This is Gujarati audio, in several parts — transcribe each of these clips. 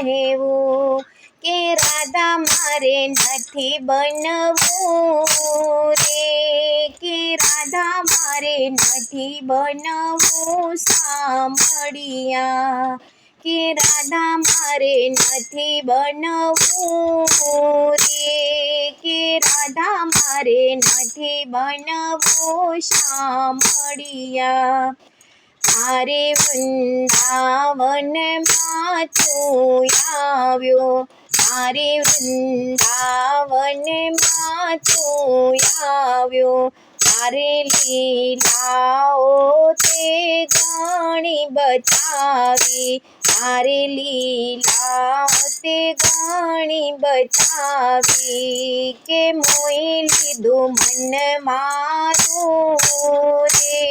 રહેવું કે રાધા મારે નથી બનવું રે કે રાધા મારે નથી બનવું સાંભળિયા કે રાધા મારે નથી બનવું રે કે રાધા મારે નથી બનવું સાંભળિયા મારે વૃંદાવનમાં તું આવ્યો મારે વૃંદાવનમાં તું આવ્યો મારે લીલાઓ તે ઘણી બતાવી મારે લીલાઓ તે ઘણી બતાવી કે મોહી લીધું મન મારું રે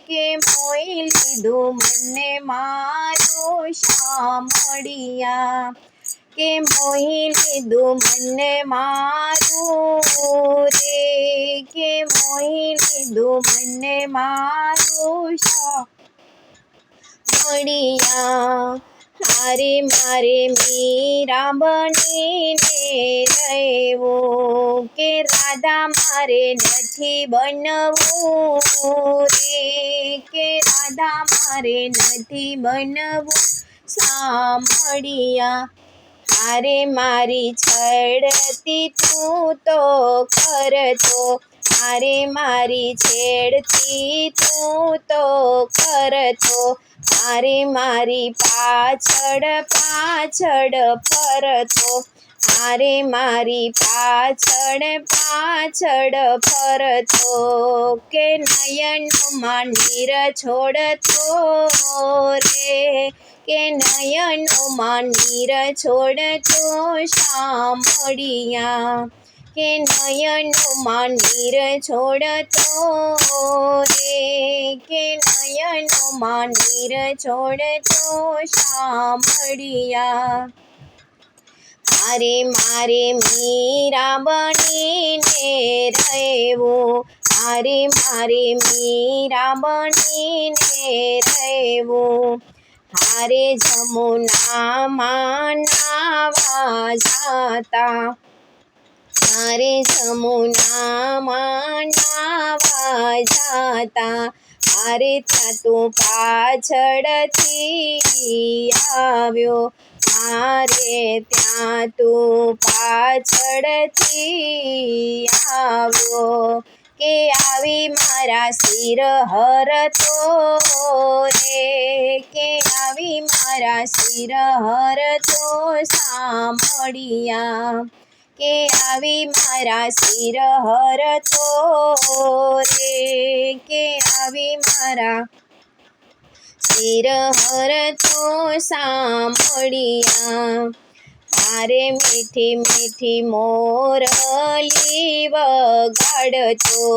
કે મોહી લીધું મને મારું સાંભળિયા કે મોહી લીધું મને મારું રે કે મોહી લીધું મને મારું સાંભળિયા હારે મારે મીરા બનીને રહેવું કે રાધા મારે નથી બનવું રે કે રાધા મારે નથી બનવું સાંભળિયા હારે મારી છેડતી તું તો કરતો હારે મારી છેડતી તું તો કરતો હારે મારી પાછળ પાછળ ફરતો હારે મારી પાછળ પાછળ ફરતો કે નયનમાં નીર છોડતો રે કે નયનમાં નીર છોડતો સાંભળિયા કે નયનમાં નીર છોડતો રે કે નયનમાં નીર છોડતો સાંભળિયા મારે મીરા બનીને રહેવું મારે મીરા બનીને રહેવું હારે જમુનામાં નાવા જાતા મારે જમુનામાં નાવા જાતા મારે ત્યાં તું પાછળથી આવ્યો મારે ત્યાં તું પાછળથી આવ્યો કે આવી મારા શિર હરતો રે કે આવી મારા શિર હરતો સાંભળિયા કે આવી મારા શિર હરતો રે કે આવી મારા શિર હરતો સાંભળિયા હારે મીઠી મીઠી મોરલી વગાડતો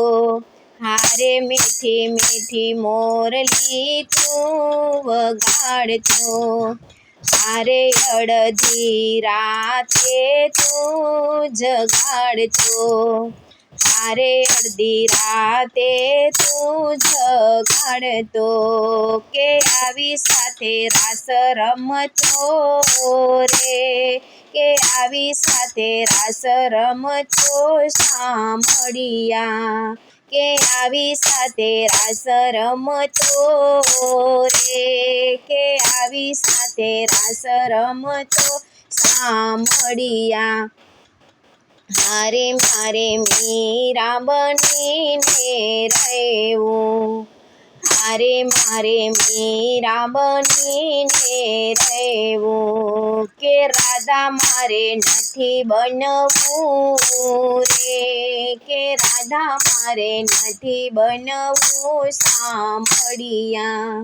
હારે મીઠી મીઠી મોરલી તું વગાડતો હારે અડધી રાતે તું જગાડતો હારે અડધી રાતે તું જગાડતો કે આવી સાથે રાસ રમતો રે કે આવી સાથે રાસ રમતો સાંભળિયા કે આવી સાથે રાસ રમતો રે કે આવી સાથે રાસ રમતો સાંભળિયા હારે મારે મીરા બનીને રહેવું હારે મારે મીરા બનીને રહેવું કે રાધા મારે નથી બનવું રે કે રાધા મારે નથી બનવું સાંભળિયા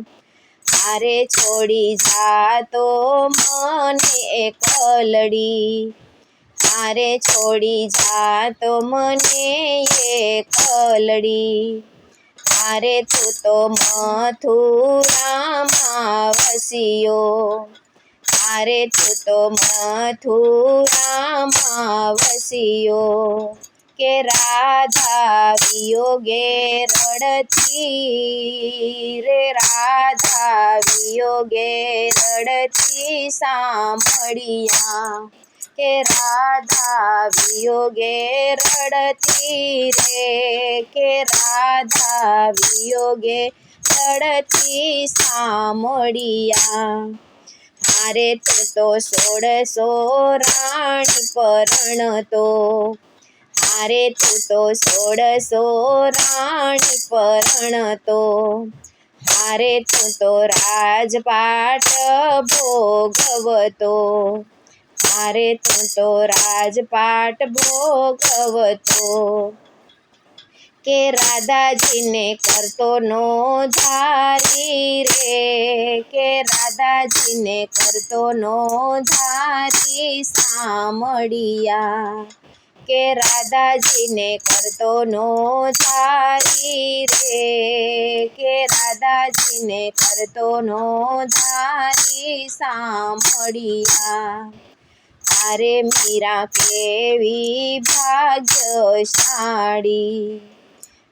હારે છોડી જાતો મને એકલડી હારે છોડી જાતો મને એકલડી હારે તું તો મથુરામાં વસ્યો હારે તું તો મથુરામાં વસ્યો કે રાધા વિયોગે રડતી રે રાધા વિયોગે રડતી સાંભળિયા કે રાધા વિયોગે રડતી રે કે રાધા વિયોગે રડતી સાંભળિયા હારે તું તો 1600 રાણી પરણતો હારે તું તો 1600 રાણી પરણતો હારે તું તો રાજપાટ ભોગવતો હારે તું તો રાજપાટ ભોગવતો કે રાધાજીને કરતો નો ધારી રે કે રાધાજીને કરતો નો ધારી સાંભળિયા કે રાધાજીને કરતો નો ધારી રે કે રાધાજીને કરતો નો ધારી સાંભળિયા હારે મીરા કેવી ભાગ્યશાળી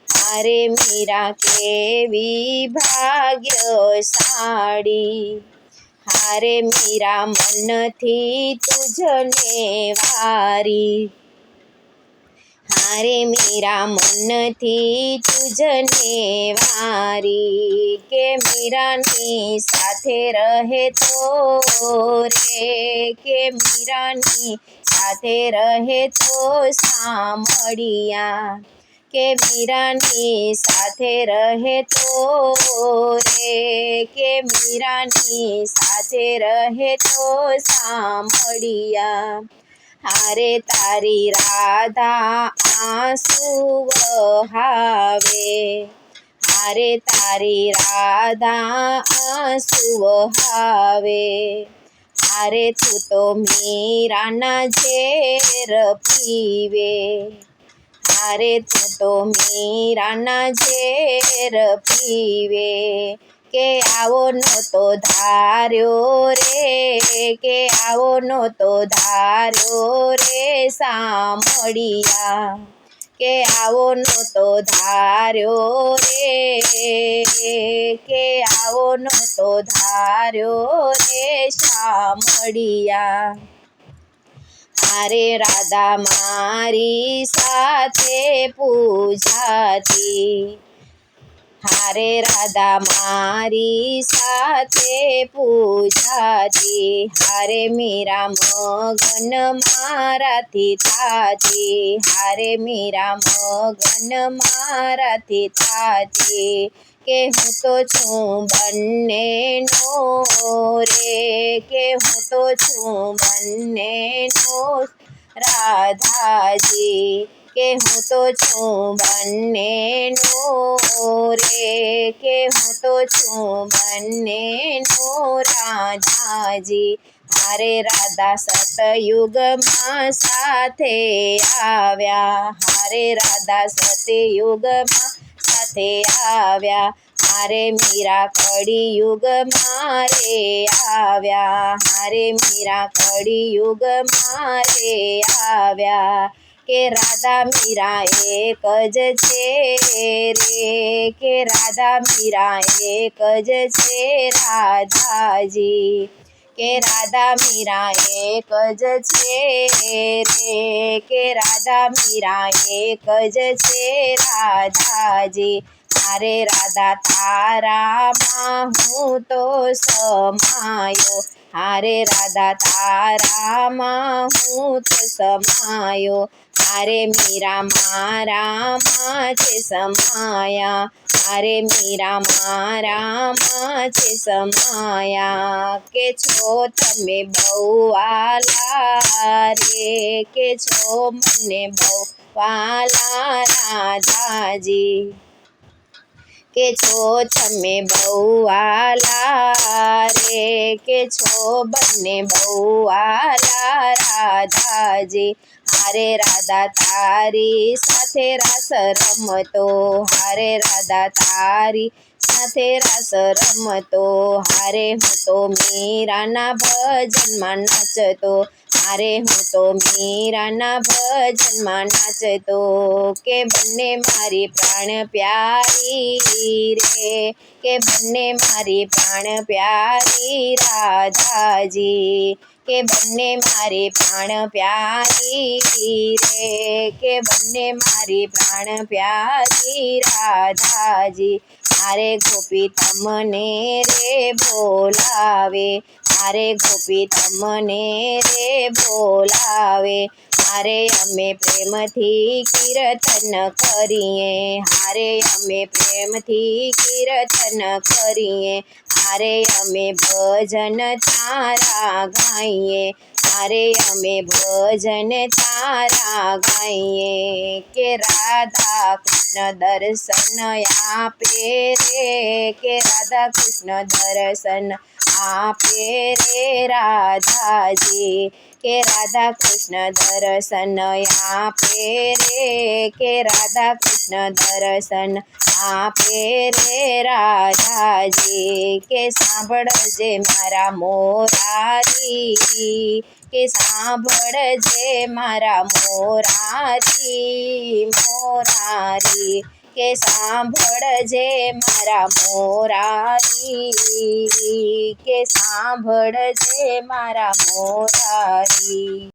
હારે મીરા કેવી ભાગ્યશાળી હારે મીરા મનથી તુજને વારી હારે મીરા મનથી તુજને વારી કે મીરાની સાથે રહે તો રે કે મીરાની સાથે રહે તો સાંભળિયા કે મીરાની સાથે રહે તો રે કે મીરાની સાથે રહે તો સાંભળિયા હારે તારી રાધા આંસુ વહાવે હારે તારી રાધા આંસુ વહાવે હારે તું તો મીરાના ઝેર પીવે હારે તું તો મીરાના ઝેર પીવે કે આવો નહોતો ધાર્યો રે કે આવો નહોતો ધાર્યો રે સાંભળિયા કે આવો નહોતો ધાર્યો રે કે આવો નહોતો ધાર્યો રે સાંભળિયા હારે રાધા મારી સાથે પૂજાતી હારે રાધા મારી સાથે પૂજાતી હારે મીરા મગન મારાથી થાતી હારે મીરા મગન મારાથી થાતી કે હું તો છું બંનેનો રે કે હું તો છું બંનેનો રાધાજી કે હું તો છું બંનેનો રે કે હું તો છું બંનેનો રાધાજી હારે રાધા સતયુગમાં સાથે આવ્યા હારે રાધા સતયુગમાં સાથે આવ્યા હારે મીરા કળિયુગમાં રે આવ્યા હારે મીરા કળિયુગમાં રે આવ્યા કે રાધા મીરા એક જ છે રે કે રાધા મીરા એક જ છે રાધાજી કે રાધા મીરા એક જ છે રે કે રાધા મીરા એક જ છે રાધાજી હારે રાધા તારામાં હું તો સમાયો હારે રાધા તારામાં હું તો સમાયો હારે મીરા મારામાં છે સમાયા હારે મીરા મારામાં છે સમાયા કે છો તમે બહુ વાલા રે કે છો મને બહુ વાલા રાધાજી કે છો તમે બહુ વાલા રે કે છો બંને બહુ વાલા રાધાજી હારે રાધા તારી સાથે રાસ રમતો હારે રાધા તારી સાથે રાસ રમતો, હારે હું તો મીરાના ભજનમાં નાચતો, હારે હું તો મીરાના ભજનમાં નાચતો, કે બંને મારી પ્રાણ પ્યારી રે, કે બંને મારી પ્રાણ પ્યારી રાધાજી, કે બંને મારી પ્રાણ પ્યારી રે, કે બંને મારી પ્રાણ પ્યારી રાધાજી, મારે ગોપી તમને રે બોલાવે, મારે ગોપી તમને રે બોલાવે, હારે અમે પ્રેમથી કીર્તન કરીએ, હારે અમે પ્રેમથી કીર્તન કરીએ, હારે અમે ભજન તારા ગાઈએ, હારે અમે ભજન તારા ગાઈએ, કે રાધા કૃષ્ણ દર્શન આપે રે, કે રાધા કૃષ્ણ દર્શન આપે રે રાધાજી, કે રાધા કૃષ્ણ દર્શન આપે રે, કે રાધા કૃષ્ણ દર્શન આપે રે રાધાજી, કે સાંભળજે મારા મોરારી, કે સાંભળજે મારા મોરારી, મોરારી, કે સાંભળજે મારા મોરારી, કે સાંભળજે મારા મોરારી.